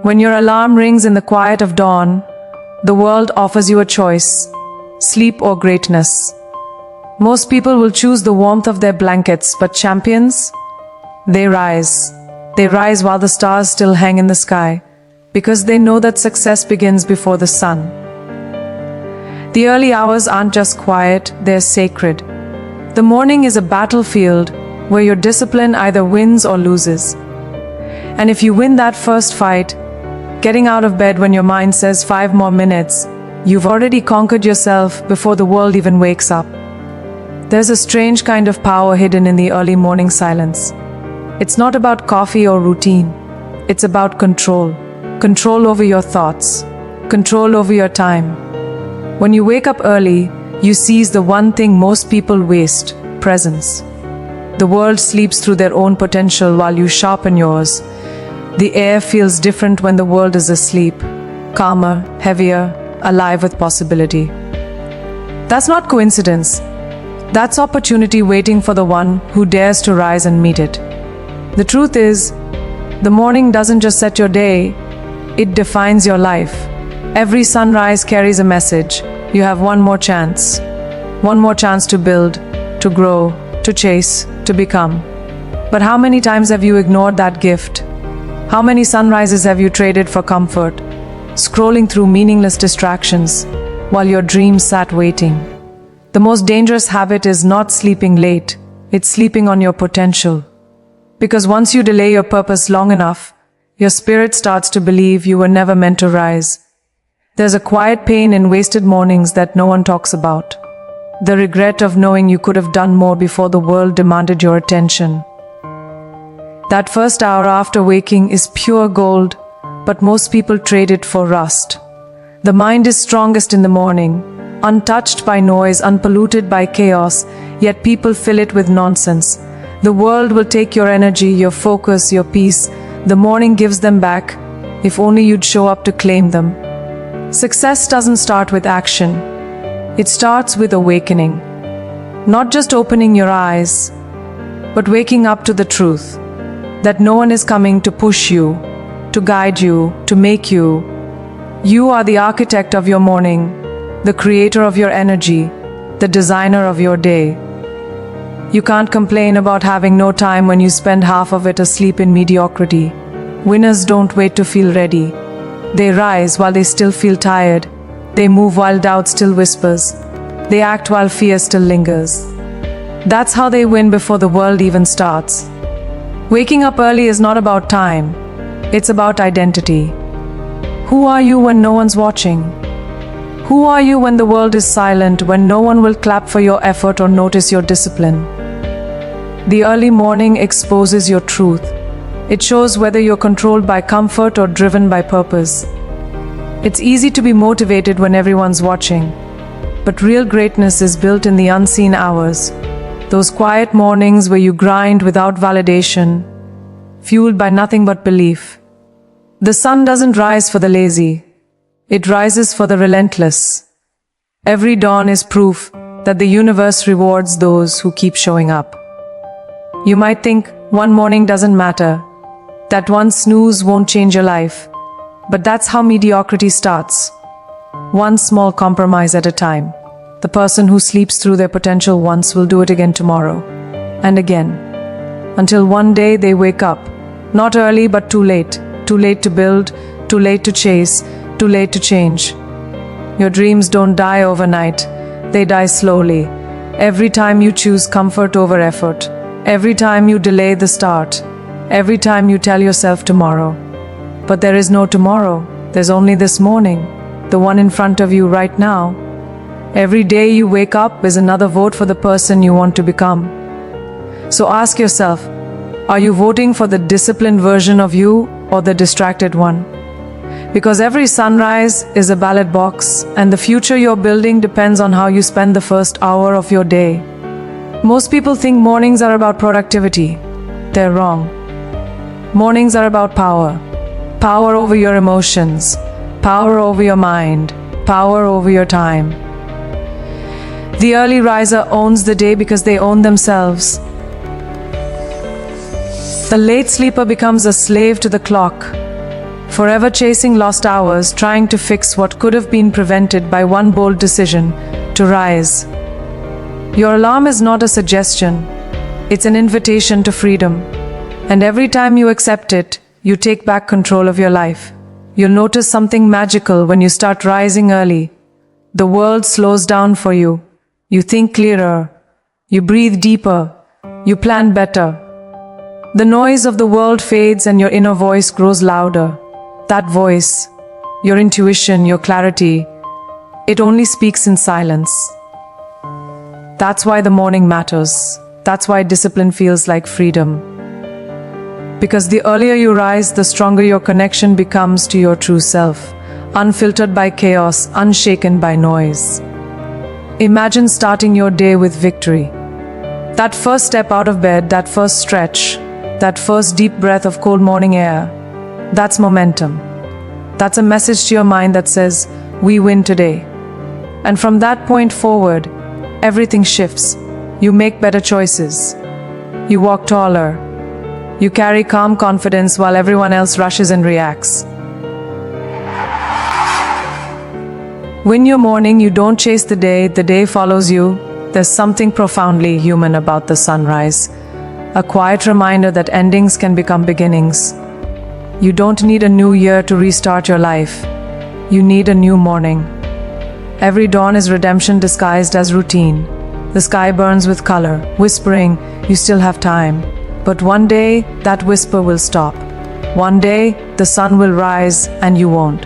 When your alarm rings in the quiet of dawn, the world offers you a choice: sleep or greatness. Most people will choose the warmth of their blankets, but champions, they rise. They rise while the stars still hang in the sky, because they know that success begins before the sun. The early hours aren't just quiet, they're sacred. The morning is a battlefield where your discipline either wins or loses. And if you win that first fight, getting out of bed when your mind says 5 more minutes, you've already conquered yourself before the world even wakes up. There's a strange kind of power hidden in the early morning silence. It's not about coffee or routine. It's about control. Control over your thoughts. Control over your time. When you wake up early, you seize the one thing most people waste: presence. The world sleeps through their own potential while you sharpen yours. The air feels different when the world is asleep, calmer, heavier, alive with possibility. That's not coincidence. That's opportunity waiting for the one who dares to rise and meet it. The truth is, the morning doesn't just set your day, it defines your life. Every sunrise carries a message. You have one more chance. One more chance to build, to grow, to chase, to become. But how many times have you ignored that gift? How many sunrises have you traded for comfort, scrolling through meaningless distractions while your dreams sat waiting? The most dangerous habit is not sleeping late, it's sleeping on your potential. Because once you delay your purpose long enough, your spirit starts to believe you were never meant to rise. There's a quiet pain in wasted mornings that no one talks about. The regret of knowing you could have done more before the world demanded your attention. That first hour after waking is pure gold, but most people trade it for rust. The mind is strongest in the morning, untouched by noise, unpolluted by chaos, yet people fill it with nonsense. The world will take your energy, your focus, your peace. The morning gives them back, if only you'd show up to claim them. Success doesn't start with action. It starts with awakening. Not just opening your eyes, but waking up to the truth that no one is coming to push you, to guide you, to make you. You are the architect of your morning, the creator of your energy, the designer of your day. You can't complain about having no time when you spend half of it asleep in mediocrity. Winners don't wait to feel ready. They rise while they still feel tired. They move while doubt still whispers. They act while fear still lingers. That's how they win before the world even starts. Waking up early is not about time. It's about identity. Who are you when no one's watching? Who are you when the world is silent, when no one will clap for your effort or notice your discipline? The early morning exposes your truth. It shows whether you're controlled by comfort or driven by purpose. It's easy to be motivated when everyone's watching, but real greatness is built in the unseen hours. Those quiet mornings where you grind without validation, fueled by nothing but belief. The sun doesn't rise for the lazy. It rises for the relentless. Every dawn is proof that the universe rewards those who keep showing up. You might think one morning doesn't matter, that one snooze won't change your life, but that's how mediocrity starts. One small compromise at a time. The person who sleeps through their potential once will do it again tomorrow, and again, until one day they wake up, not early but too late. Too late to build, too late to chase, too late to change. Your dreams don't die overnight, they die slowly. Every time you choose comfort over effort, every time you delay the start, every time you tell yourself tomorrow. But there is no tomorrow, there's only this morning, the one in front of you right now. Every day you wake up is another vote for the person you want to become. So ask yourself, are you voting for the disciplined version of you or the distracted one? Because every sunrise is a ballot box, and the future you're building depends on how you spend the first hour of your day. Most people think mornings are about productivity. They're wrong. Mornings are about power. Power over your emotions, power over your mind, power over your time. The early riser owns the day because they own themselves. The late sleeper becomes a slave to the clock, forever chasing lost hours, trying to fix what could have been prevented by one bold decision to rise. Your alarm is not a suggestion, it's an invitation to freedom. And every time you accept it, you take back control of your life. You'll notice something magical when you start rising early. The world slows down for you. You think clearer. You breathe deeper. You plan better. The noise of the world fades and your inner voice grows louder. That voice, your intuition, your clarity, it only speaks in silence. That's why the morning matters. That's why discipline feels like freedom. Because the earlier you rise, the stronger your connection becomes to your true self, unfiltered by chaos, unshaken by noise. Imagine starting your day with victory. That first step out of bed, that first stretch, that first deep breath of cold morning air, that's momentum. That's a message to your mind that says, we win today. And from that point forward, everything shifts. You make better choices. You walk taller. You carry calm confidence while everyone else rushes and reacts. When you're morning, you don't chase the day follows you. There's something profoundly human about the sunrise. A quiet reminder that endings can become beginnings. You don't need a new year to restart your life. You need a new morning. Every dawn is redemption disguised as routine. The sky burns with color, whispering, you still have time. But one day, that whisper will stop. One day, the sun will rise and you won't.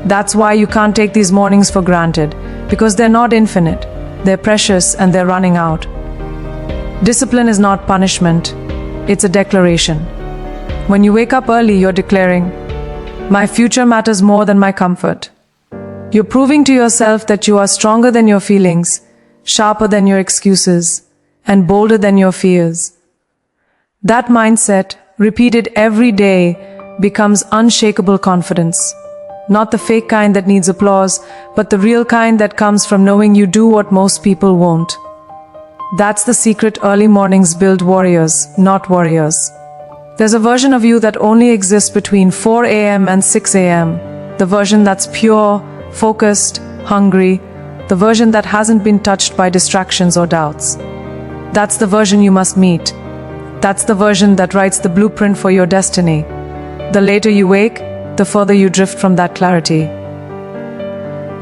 That's why you can't take these mornings for granted, because they're not infinite. They're precious and they're running out. Discipline is not punishment, it's a declaration. When you wake up early, you're declaring, my future matters more than my comfort. You're proving to yourself that you are stronger than your feelings, sharper than your excuses, and bolder than your fears. That mindset, repeated every day, becomes unshakable confidence. Not the fake kind that needs applause, but the real kind that comes from knowing you do what most people won't. That's the secret. Early mornings build warriors, not warriors. There's a version of you that only exists between 4 a.m. and 6 a.m. The version that's pure, focused, hungry. The version that hasn't been touched by distractions or doubts. That's the version you must meet. That's the version that writes the blueprint for your destiny. The later you wake, the further you drift from that clarity.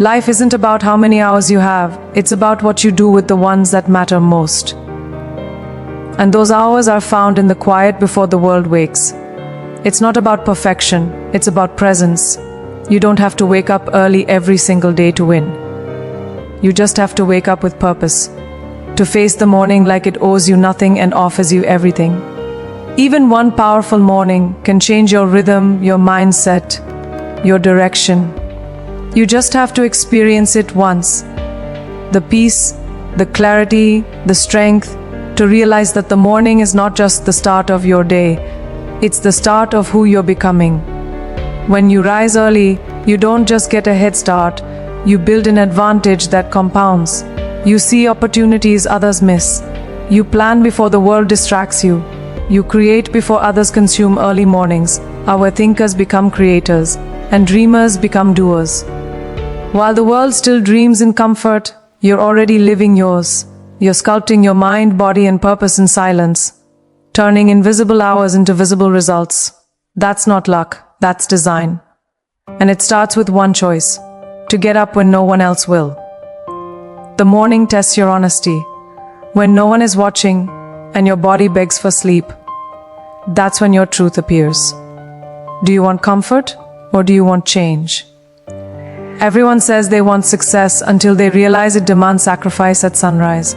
Life isn't about how many hours you have, it's about what you do with the ones that matter most. And those hours are found in the quiet before the world wakes. It's not about perfection, it's about presence. You don't have to wake up early every single day to win. You just have to wake up with purpose. To face the morning like it owes you nothing and offers you everything. Even one powerful morning can change your rhythm, your mindset, your direction. You just have to experience it once. The peace, the clarity, the strength, to realize that the morning is not just the start of your day, it's the start of who you're becoming. When you rise early, you don't just get a head start, you build an advantage that compounds. You see opportunities others miss. You plan before the world distracts you. You create before others consume. Early mornings are where thinkers become creators and dreamers become doers. While the world still dreams in comfort, you're already living yours. You're sculpting your mind, body, and purpose in silence, turning invisible hours into visible results. That's not luck, that's design. And it starts with one choice: to get up when no one else will. The morning tests your honesty. When no one is watching and your body begs for sleep, that's when your truth appears. Do you want comfort or do you want change? Everyone says they want success until they realize it demands sacrifice at sunrise.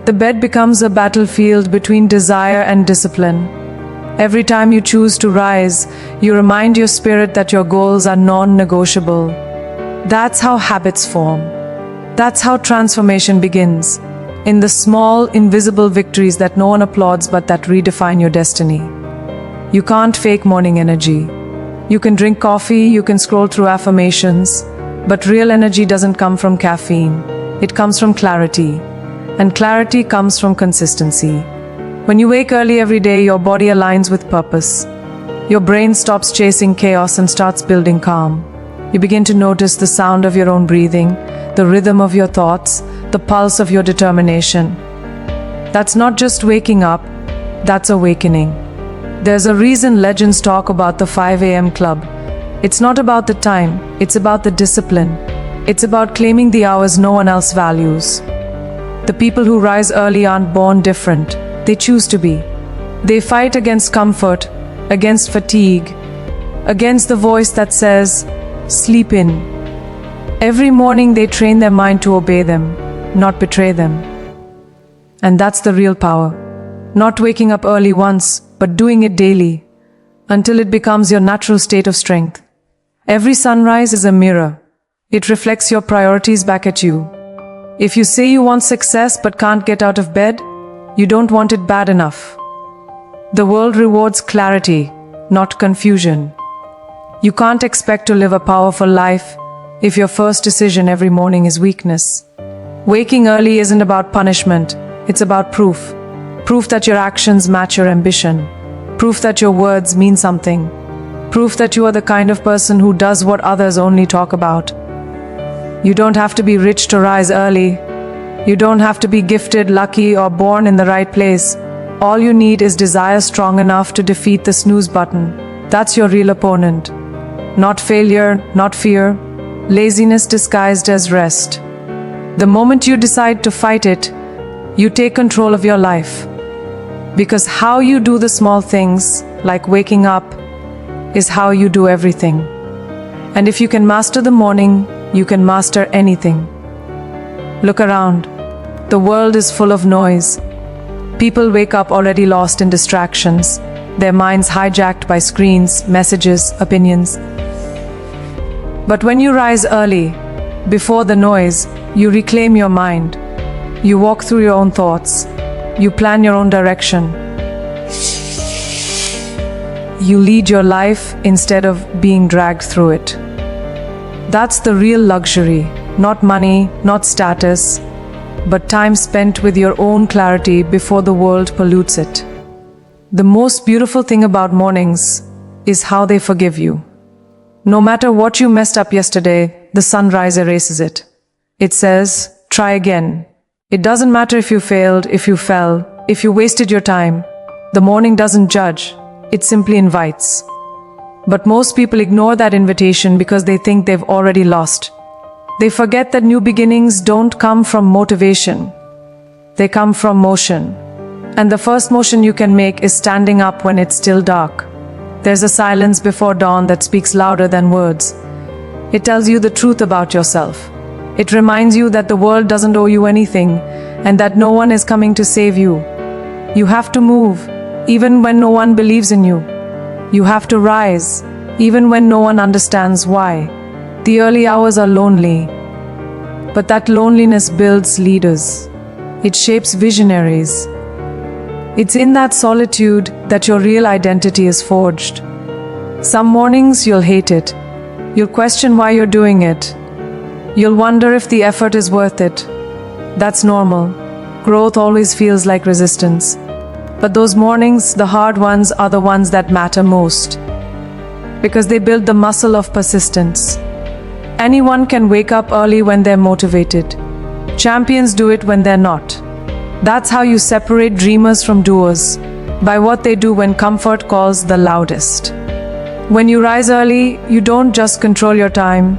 The bed becomes a battlefield between desire and discipline. Every time you choose to rise, you remind your spirit that your goals are non-negotiable. That's how habits form. That's how transformation begins. In the small, invisible victories that no one applauds but that redefine your destiny. You can't fake morning energy. You can drink coffee, you can scroll through affirmations, but real energy doesn't come from caffeine. It comes from clarity. And clarity comes from consistency. When you wake early every day, your body aligns with purpose. Your brain stops chasing chaos and starts building calm. You begin to notice the sound of your own breathing, the rhythm of your thoughts, the pulse of your determination. That's not just waking up, that's awakening. There's a reason legends talk about the 5 a.m. club. It's not about the time, it's about the discipline. It's about claiming the hours no one else values. The people who rise early aren't born different, they choose to be. They fight against comfort, against fatigue, against the voice that says, sleep in. Every morning they train their mind to obey them, not betray them. And that's the real power. Not waking up early once, but doing it daily, until it becomes your natural state of strength. Every sunrise is a mirror. It reflects your priorities back at you. If you say you want success but can't get out of bed, you don't want it bad enough. The world rewards clarity, not confusion. You can't expect to live a powerful life if your first decision every morning is weakness. Waking early isn't about punishment, it's about proof. Proof that your actions match your ambition. Proof that your words mean something. Proof that you are the kind of person who does what others only talk about. You don't have to be rich to rise early. You don't have to be gifted, lucky, or born in the right place. All you need is desire strong enough to defeat the snooze button. That's your real opponent. Not failure, not fear. Laziness disguised as rest. The moment you decide to fight it, you take control of your life. Because how you do the small things, like waking up, is how you do everything. And if you can master the morning, you can master anything. Look around. The world is full of noise. People wake up already lost in distractions, their minds hijacked by screens, messages, opinions. But when you rise early, before the noise, you reclaim your mind. You walk through your own thoughts. You plan your own direction. You lead your life instead of being dragged through it. That's the real luxury, not money, not status, but time spent with your own clarity before the world pollutes it. The most beautiful thing about mornings is how they forgive you. No matter what you messed up yesterday, the sunrise erases it. It says, try again. It doesn't matter if you failed, if you fell, if you wasted your time. The morning doesn't judge, it simply invites. But most people ignore that invitation because they think they've already lost. They forget that new beginnings don't come from motivation. They come from motion. And the first motion you can make is standing up when it's still dark. There's a silence before dawn that speaks louder than words. It tells you the truth about yourself. It reminds you that the world doesn't owe you anything and that no one is coming to save you. You have to move, even when no one believes in you. You have to rise, even when no one understands why. The early hours are lonely, but that loneliness builds leaders. It shapes visionaries. It's in that solitude that your real identity is forged. Some mornings you'll hate it. You'll question why you're doing it. You'll wonder if the effort is worth it. That's normal. Growth always feels like resistance. But those mornings, the hard ones, are the ones that matter most. Because they build the muscle of persistence. Anyone can wake up early when they're motivated. Champions do it when they're not. That's how you separate dreamers from doers, by what they do when comfort calls the loudest. When you rise early, you don't just control your time,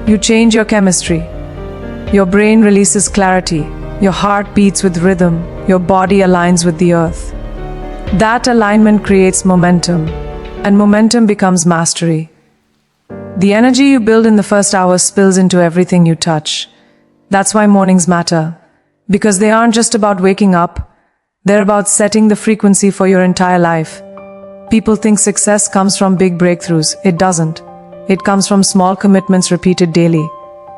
you change your chemistry. Your brain releases clarity, your heart beats with rhythm, your body aligns with the earth. That alignment creates momentum, and momentum becomes mastery. The energy you build in the first hour spills into everything you touch. That's why mornings matter. Because they aren't just about waking up, they're about setting the frequency for your entire life. People think success comes from big breakthroughs. It doesn't. It comes from small commitments repeated daily.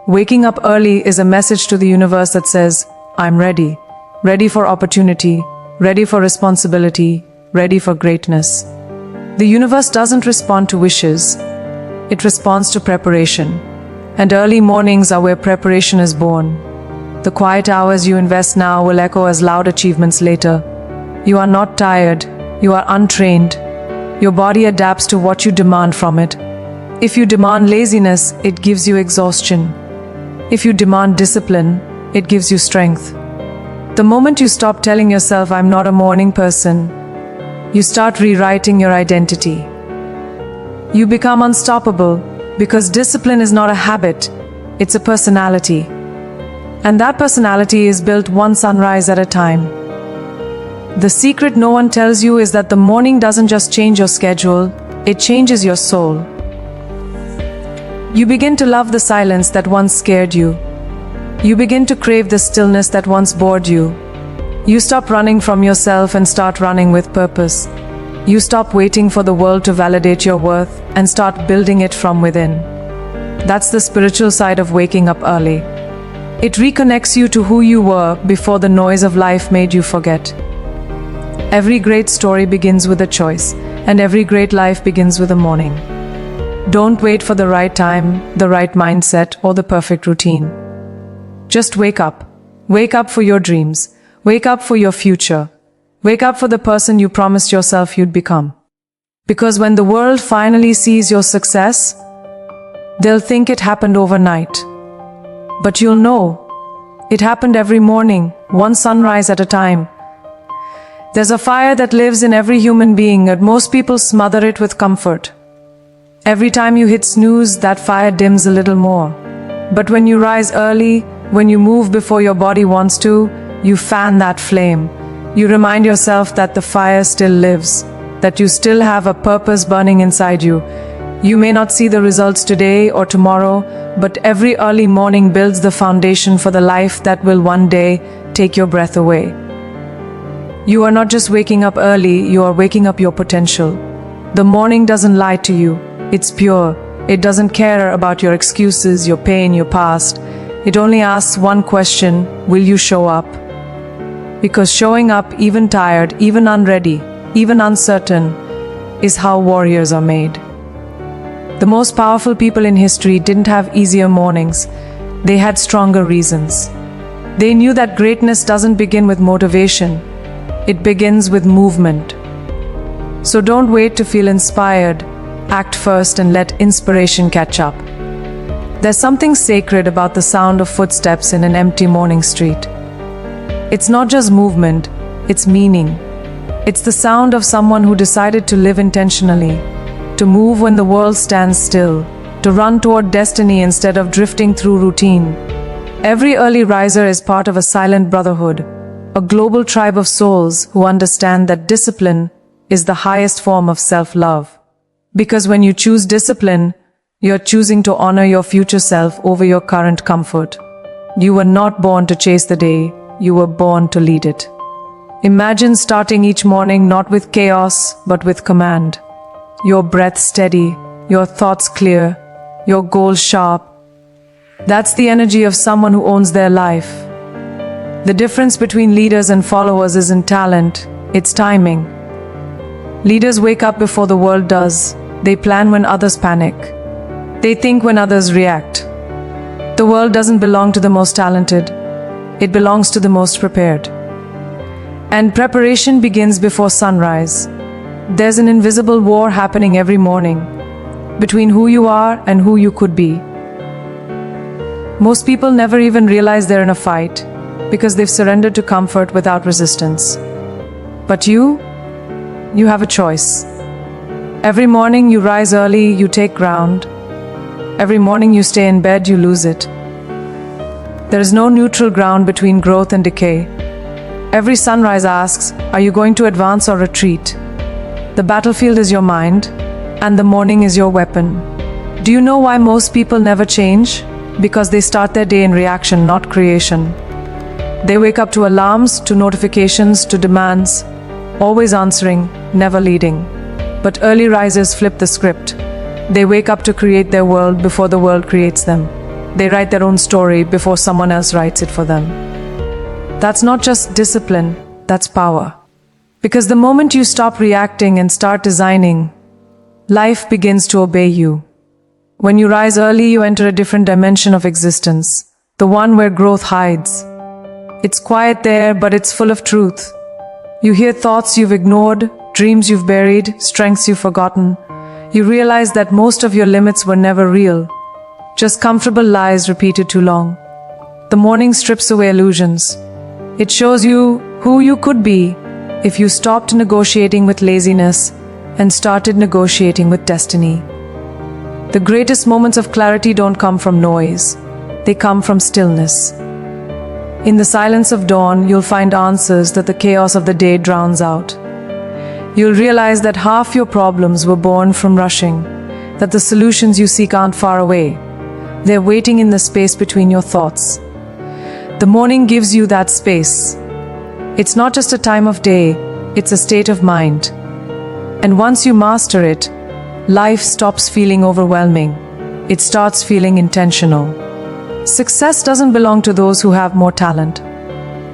Waking up early is a message to the universe that says, I'm ready. Ready for opportunity, ready for responsibility, ready for greatness. The universe doesn't respond to wishes. It responds to preparation. And early mornings are where preparation is born. The quiet hours you invest now will echo as loud achievements later. You are not tired. You are untrained. Your body adapts to what you demand from it. If you demand laziness, it gives you exhaustion. If you demand discipline, it gives you strength. The moment you stop telling yourself, "I'm not a morning person," you start rewriting your identity. You become unstoppable because discipline is not a habit, it's a personality. And that personality is built one sunrise at a time. The secret no one tells you is that the morning doesn't just change your schedule, it changes your soul. You begin to love the silence that once scared you. You begin to crave the stillness that once bored you. You stop running from yourself and start running with purpose. You stop waiting for the world to validate your worth and start building it from within. That's the spiritual side of waking up early. It reconnects you to who you were before the noise of life made you forget. Every great story begins with a choice, and every great life begins with a morning. Don't wait for the right time, the right mindset, or the perfect routine. Just wake up. Wake up for your dreams. Wake up for your future. Wake up for the person you promised yourself you'd become. Because when the world finally sees your success, they'll think it happened overnight. But you'll know it happened every morning, one sunrise at a time. There's a fire that lives in every human being, and most people smother it with comfort. Every time you hit snooze, that fire dims a little more. But when you rise early, when you move before your body wants to, you fan that flame. You remind yourself that the fire still lives, that you still have a purpose burning inside you. You may not see the results today or tomorrow, but every early morning builds the foundation for the life that will one day take your breath away. You are not just waking up early, you are waking up your potential. The morning doesn't lie to you. It's pure. It doesn't care about your excuses, your pain, your past. It only asks one question: will you show up? Because showing up, even tired, even unready, even uncertain, is how warriors are made. The most powerful people in history didn't have easier mornings. They had stronger reasons. They knew that greatness doesn't begin with motivation. It begins with movement. So don't wait to feel inspired. Act first and let inspiration catch up. There's something sacred about the sound of footsteps in an empty morning street. It's not just movement, it's meaning. It's the sound of someone who decided to live intentionally, to move when the world stands still, to run toward destiny instead of drifting through routine. Every early riser is part of a silent brotherhood, a global tribe of souls who understand that discipline is the highest form of self-love. Because when you choose discipline, you're choosing to honor your future self over your current comfort. You were not born to chase the day, you were born to lead it. Imagine starting each morning not with chaos, but with command. Your breath steady, your thoughts clear, your goals sharp. That's the energy of someone who owns their life. The difference between leaders and followers isn't talent, it's timing. Leaders wake up before the world does. They plan when others panic. They think when others react. The world doesn't belong to the most talented. It belongs to the most prepared. And preparation begins before sunrise. There's an invisible war happening every morning between who you are and who you could be. Most people never even realize they're in a fight because they've surrendered to comfort without resistance. But you have a choice. Every morning you rise early, you take ground. Every morning you stay in bed, you lose it. There is no neutral ground between growth and decay. Every sunrise asks, are you going to advance or retreat? The battlefield is your mind, and the morning is your weapon. Do you know why most people never change? Because they start their day in reaction, not creation. They wake up to alarms, to notifications, to demands, always answering, never leading. But early risers flip the script. They wake up to create their world before the world creates them. They write their own story before someone else writes it for them. That's not just discipline, that's power. Because the moment you stop reacting and start designing, life begins to obey you. When you rise early, you enter a different dimension of existence, the one where growth hides. It's quiet there, but it's full of truth. You hear thoughts you've ignored, dreams you've buried, strengths you've forgotten. You realize that most of your limits were never real, just comfortable lies repeated too long. The morning strips away illusions. It shows you who you could be if you stopped negotiating with laziness and started negotiating with destiny. The greatest moments of clarity don't come from noise. They come from stillness. In the silence of dawn, you'll find answers that the chaos of the day drowns out. You'll realize that half your problems were born from rushing, that the solutions you seek aren't far away. They're waiting in the space between your thoughts. The morning gives you that space. It's not just a time of day, it's a state of mind. And once you master it, life stops feeling overwhelming. It starts feeling intentional. Success doesn't belong to those who have more talent.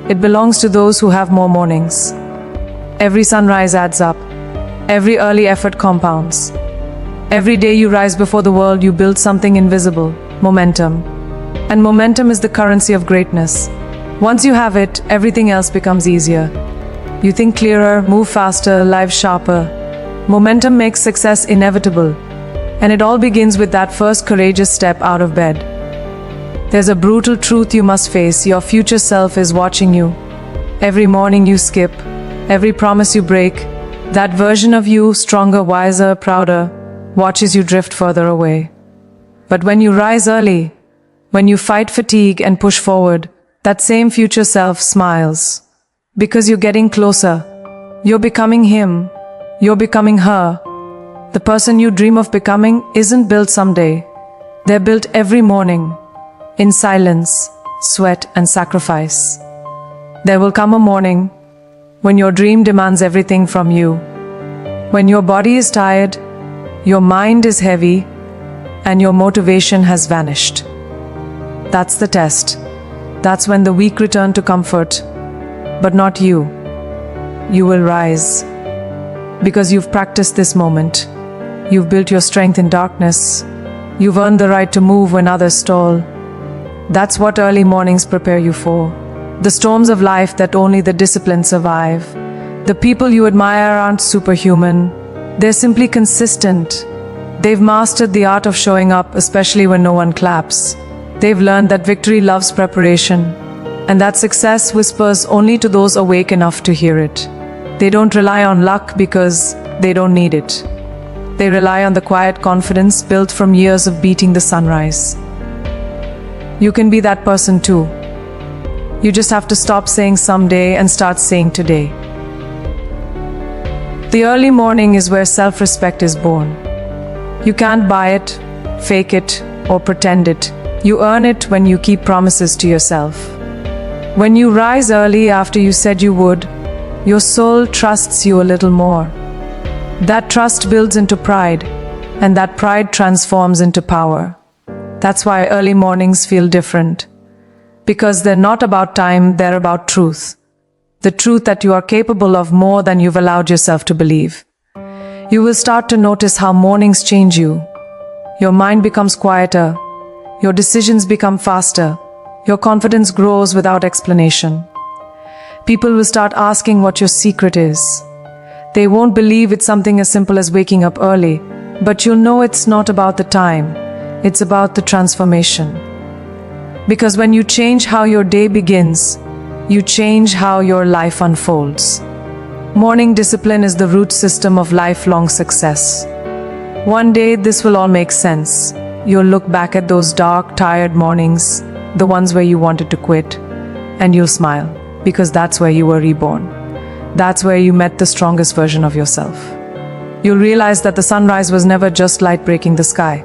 It belongs to those who have more mornings. Every sunrise adds up. Every early effort compounds. Every day you rise before the world, you build something invisible, momentum. And momentum is the currency of greatness. Once you have it, everything else becomes easier. You think clearer, move faster, live sharper. Momentum makes success inevitable. And it all begins with that first courageous step out of bed. There's a brutal truth you must face. Your future self is watching you. Every morning you skip, every promise you break, that version of you, stronger, wiser, prouder, watches you drift further away. But when you rise early, when you fight fatigue and push forward, that same future self smiles. Because you're getting closer. You're becoming him. You're becoming her. The person you dream of becoming isn't built someday. They're built every morning. In silence, sweat, and sacrifice. There will come a morning when your dream demands everything from you. When your body is tired, your mind is heavy, and your motivation has vanished. That's the test. That's when the weak return to comfort. But not you. You will rise. Because you've practiced this moment. You've built your strength in darkness. You've earned the right to move when others stall. That's what early mornings prepare you for. The storms of life that only the disciplined survive. The people you admire aren't superhuman. They're simply consistent. They've mastered the art of showing up, especially when no one claps. They've learned that victory loves preparation, and that success whispers only to those awake enough to hear it. They don't rely on luck because they don't need it. They rely on the quiet confidence built from years of beating the sunrise. You can be that person too. You just have to stop saying someday and start saying today. The early morning is where self-respect is born. You can't buy it, fake it, or pretend it. You earn it when you keep promises to yourself. When you rise early after you said you would, your soul trusts you a little more. That trust builds into pride, and that pride transforms into power. That's why early mornings feel different. Because they're not about time, they're about truth. The truth that you are capable of more than you've allowed yourself to believe. You will start to notice how mornings change you. Your mind becomes quieter. Your decisions become faster. Your confidence grows without explanation. People will start asking what your secret is. They won't believe it's something as simple as waking up early, but you'll know it's not about the time. It's about the transformation. Because when you change how your day begins, you change how your life unfolds. Morning discipline is the root system of lifelong success. One day this will all make sense. You'll look back at those dark, tired mornings, the ones where you wanted to quit, and you'll smile, because that's where you were reborn. That's where you met the strongest version of yourself. You'll realize that the sunrise was never just light breaking the sky.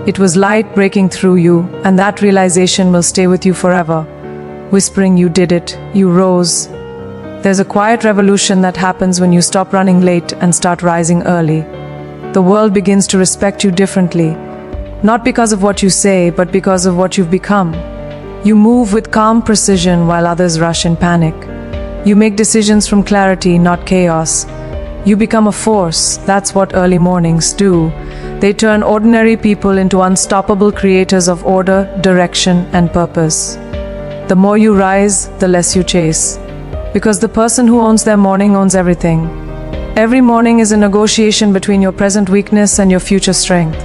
It was light breaking through you, and that realization will stay with you forever, whispering you did it, you rose. There's a quiet revolution that happens when you stop running late and start rising early. The world begins to respect you differently, not because of what you say, but because of what you've become. You move with calm precision while others rush in panic. You make decisions from clarity, not chaos. You become a force. That's what early mornings do. They turn ordinary people into unstoppable creators of order, direction, and purpose. The more you rise, the less you chase. Because the person who owns their morning owns everything. Every morning is a negotiation between your present weakness and your future strength.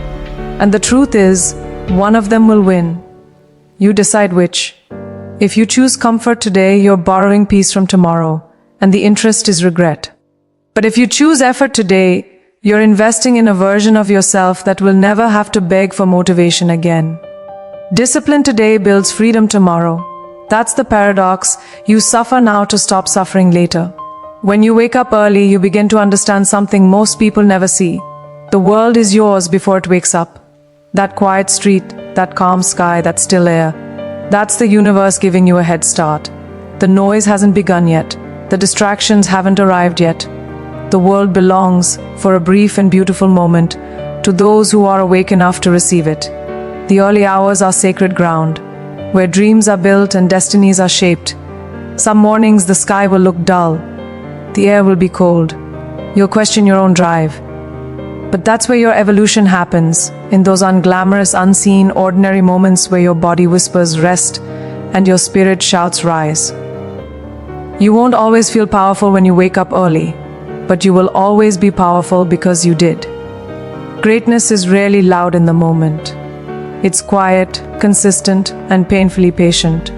And the truth is, one of them will win. You decide which. If you choose comfort today, you're borrowing peace from tomorrow, and the interest is regret. But if you choose effort today, you're investing in a version of yourself that will never have to beg for motivation again. Discipline today builds freedom tomorrow. That's the paradox. You suffer now to stop suffering later. When you wake up early, you begin to understand something most people never see. The world is yours before it wakes up. That quiet street, that calm sky, that still air. That's the universe giving you a head start. The noise hasn't begun yet. The distractions haven't arrived yet. The world belongs, for a brief and beautiful moment, to those who are awake enough to receive it. The early hours are sacred ground, where dreams are built and destinies are shaped. Some mornings the sky will look dull. The air will be cold. You'll question your own drive. But that's where your evolution happens, in those unglamorous, unseen, ordinary moments where your body whispers rest and your spirit shouts rise. You won't always feel powerful when you wake up early, but you will always be powerful because you did. Greatness is rarely loud in the moment. It's quiet, consistent, and painfully patient.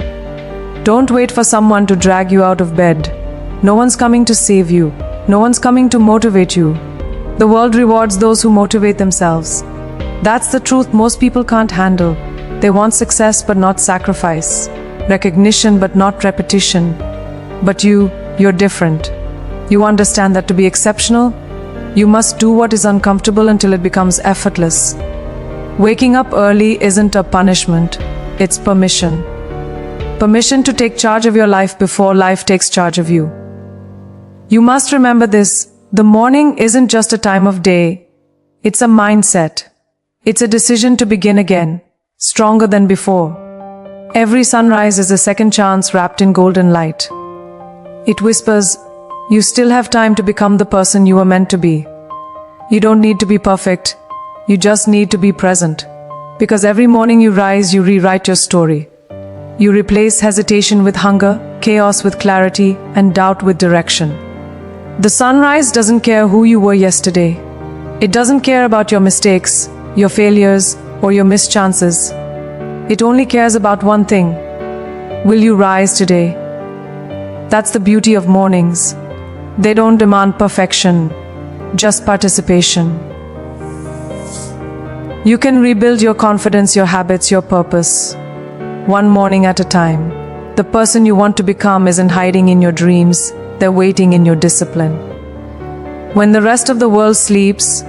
Don't wait for someone to drag you out of bed. No one's coming to save you. No one's coming to motivate you. The world rewards those who motivate themselves. That's the truth most people can't handle. They want success but not sacrifice, recognition but not repetition. But you're different. You understand that to be exceptional, you must do what is uncomfortable until it becomes effortless. Waking up early isn't a punishment, it's permission. Permission to take charge of your life before life takes charge of you. You must remember this, the morning isn't just a time of day, it's a mindset. It's a decision to begin again, stronger than before. Every sunrise is a second chance wrapped in golden light. It whispers, you still have time to become the person you were meant to be. You don't need to be perfect, you just need to be present. Because every morning you rise, you rewrite your story. You replace hesitation with hunger, chaos with clarity, and doubt with direction. The sunrise doesn't care who you were yesterday. It doesn't care about your mistakes, your failures, or your missed chances. It only cares about one thing. Will you rise today? That's the beauty of mornings. They don't demand perfection, just participation. You can rebuild your confidence, your habits, your purpose, one morning at a time. The person you want to become isn't hiding in your dreams, they're waiting in your discipline. When the rest of the world sleeps,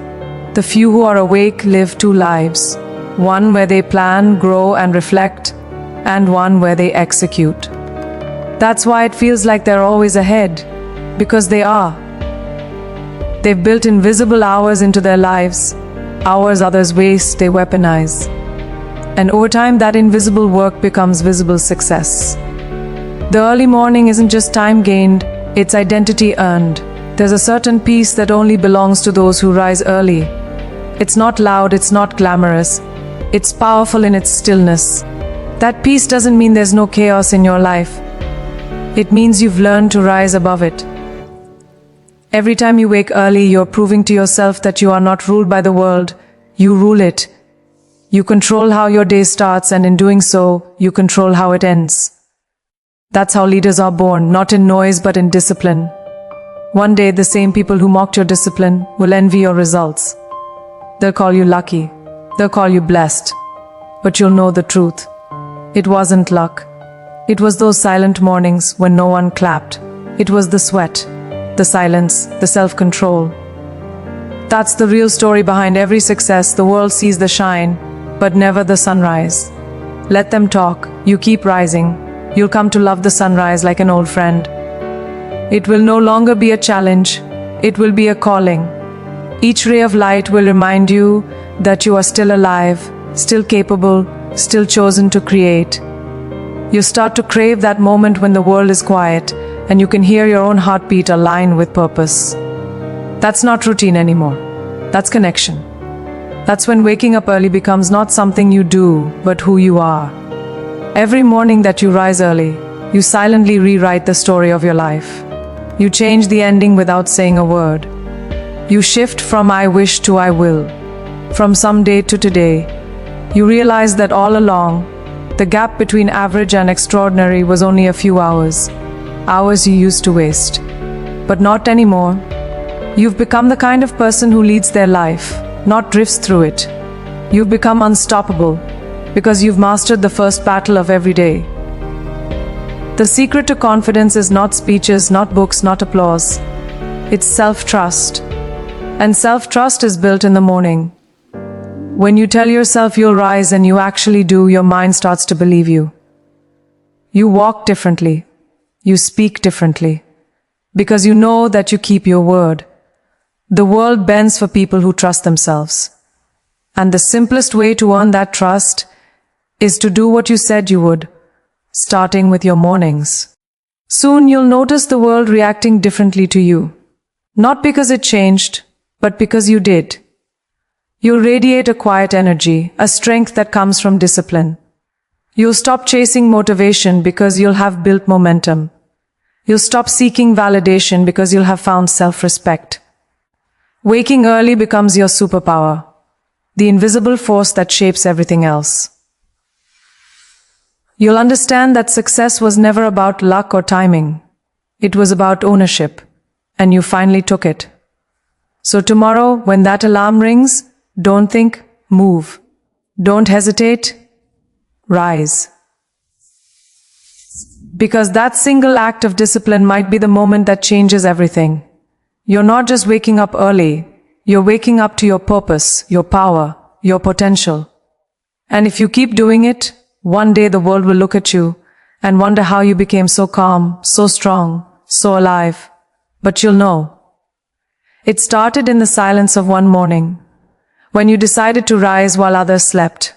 the few who are awake live two lives, one where they plan, grow, and reflect, and one where they execute. That's why it feels like they're always ahead, because they are. They've built invisible hours into their lives, hours others waste, they weaponize. And over time, that invisible work becomes visible success. The early morning isn't just time gained, it's identity earned. There's a certain peace that only belongs to those who rise early. It's not loud, it's not glamorous. It's powerful in its stillness. That peace doesn't mean there's no chaos in your life. It means you've learned to rise above it. Every time you wake early, you're proving to yourself that you are not ruled by the world. You rule it. You control how your day starts, and in doing so, you control how it ends. That's how leaders are born, not in noise but in discipline. One day, the same people who mocked your discipline will envy your results. They'll call you lucky. They'll call you blessed. But you'll know the truth. It wasn't luck. It was those silent mornings when no one clapped. It was the sweat, the silence, the self-control. That's the real story behind every success. The world sees the shine, but never the sunrise. Let them talk. You keep rising. You'll come to love the sunrise like an old friend. It will no longer be a challenge. It will be a calling. Each ray of light will remind you that you are still alive, still capable, still chosen to create. You start to crave that moment when the world is quiet and you can hear your own heartbeat align with purpose. That's not routine anymore. That's connection. That's when waking up early becomes not something you do, but who you are. Every morning that you rise early, you silently rewrite the story of your life. You change the ending without saying a word. You shift from I wish to I will, from someday to today. You realize that all along, the gap between average and extraordinary was only a few hours. Hours you used to waste. But not anymore. You've become the kind of person who leads their life, not drifts through it. You've become unstoppable, because you've mastered the first battle of every day. The secret to confidence is not speeches, not books, not applause. It's self-trust. And self-trust is built in the morning. When you tell yourself you'll rise and you actually do, your mind starts to believe you. You walk differently. You speak differently. Because you know that you keep your word. The world bends for people who trust themselves. And the simplest way to earn that trust is to do what you said you would, starting with your mornings. Soon you'll notice the world reacting differently to you. Not because it changed, but because you did. You'll radiate a quiet energy, a strength that comes from discipline. You'll stop chasing motivation because you'll have built momentum. You'll stop seeking validation because you'll have found self-respect. Waking early becomes your superpower, the invisible force that shapes everything else. You'll understand that success was never about luck or timing. It was about ownership, and you finally took it. So tomorrow, when that alarm rings, don't think, move. Don't hesitate, rise. Because that single act of discipline might be the moment that changes everything. You're not just waking up early, you're waking up to your purpose, your power, your potential. And if you keep doing it, one day the world will look at you and wonder how you became so calm, so strong, so alive. But you'll know. It started in the silence of one morning, when you decided to rise while others slept.